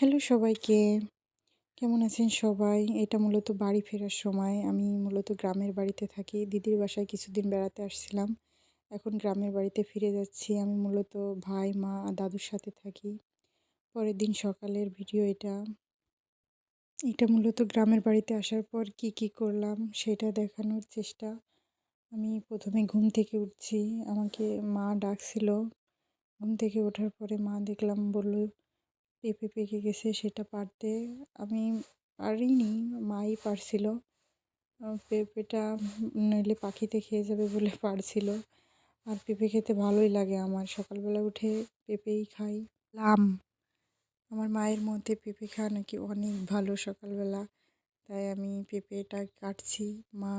Hello সবাইকে, কেমন আছেন সবাই? এটা মূলত বাড়ি ফেরার সময়। আমি মূলত গ্রামের বাড়িতে থাকি। দিদির বাসায় কিছুদিন বেড়াতে আসছিলাম। এখন গ্রামের বাড়িতে ফিরে যাচ্ছি। আমি মূলত ভাই, মা, দাদুর সাথে থাকি। পরের দিন সকালের ভিডিও এটা। এটা মূলত গ্রামের বাড়িতে আসার পর কি করলাম সেটা দেখানোর চেষ্টা। আমি ১ম এ ঘুম থেকে উঠছি। আমাকে মা ডাকছিল। ঘুম থেকে ওঠার পরে মা দেখলাম বলল পেঁপে পেকে গেছে সেটা পাড়তে। আমি পারিনি, মাই পাড়ছিল। পেঁপেটা নইলে পাখিতে খেয়ে যাবে বলে পাড়ছিল। আর পেঁপে খেতে ভালোই লাগে আমার। সকালবেলা উঠে পেঁপেই খাই। লাম আমার মায়ের মতে পেঁপে খাওয়া নাকি অনেক ভালো সকালবেলা। তাই আমি পেঁপেটা কাটছি। মা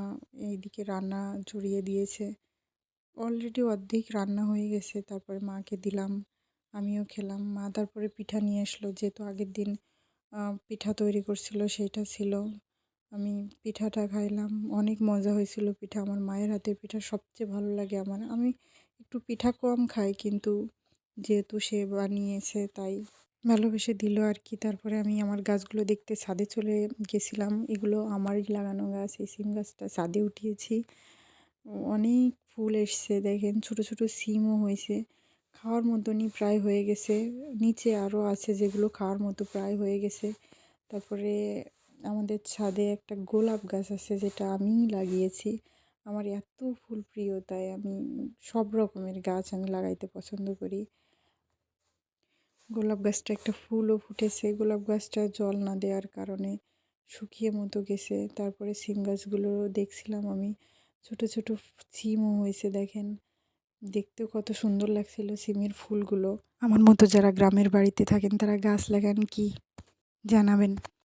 এইদিকে রান্না জড়িয়ে দিয়েছে। অলরেডি অর্ধেক রান্না হয়ে গেছে। তারপরে মাকে দিলাম। আমিও খেলাম। মা তারপরে পিঠা নিয়ে আসলো। যেহেতু আগের দিন পিঠা তৈরি করছিল সেইটা ছিল। আমি পিঠাটা খাইলাম। অনেক মজা হয়েছিল পিঠা। আমার মায়ের হাতের পিঠা সবচেয়ে ভালো লাগে আমার। আমি একটু পিঠা কম খাই, কিন্তু যেহেতু সে বানিয়েছে তাই ভালোবেসে দিল আর কি। তারপরে আমি আমার গাছগুলো দেখতে ছাদে চলে গেছিলাম। এগুলো আমারই লাগানো গাছ। এই সিম গাছটা ছাদে উঠিয়েছি। অনেক ফুল এসছে দেখেন, ছোট ছোট সিমও হয়েছে। খাওয়ার মতনই প্রায় হয়ে গেছে। নিচে আরও আছে যেগুলো খাওয়ার মতো প্রায় হয়ে গেছে। তারপরে আমাদের ছাদে একটা গোলাপ গাছ আছে যেটা আমিই লাগিয়েছি। আমার এত ফুল প্রিয়, তাই আমি সব রকমের গাছ আমি লাগাইতে পছন্দ করি। গোলাপ গাছটা একটা ফুলও ফুটেছে। গোলাপ গাছটা জল না দেওয়ার কারণে শুকিয়ে মতো গেছে। তারপরে সিম গাছগুলো দেখছিলাম আমি, ছোট ছোট সিমও হয়েছে দেখেন। দেখতেও কত সুন্দর লাগছিল সিমের ফুলগুলো। আমার মতো যারা গ্রামের বাড়িতে থাকেন তারা গাছ লাগান কি জানাবেন।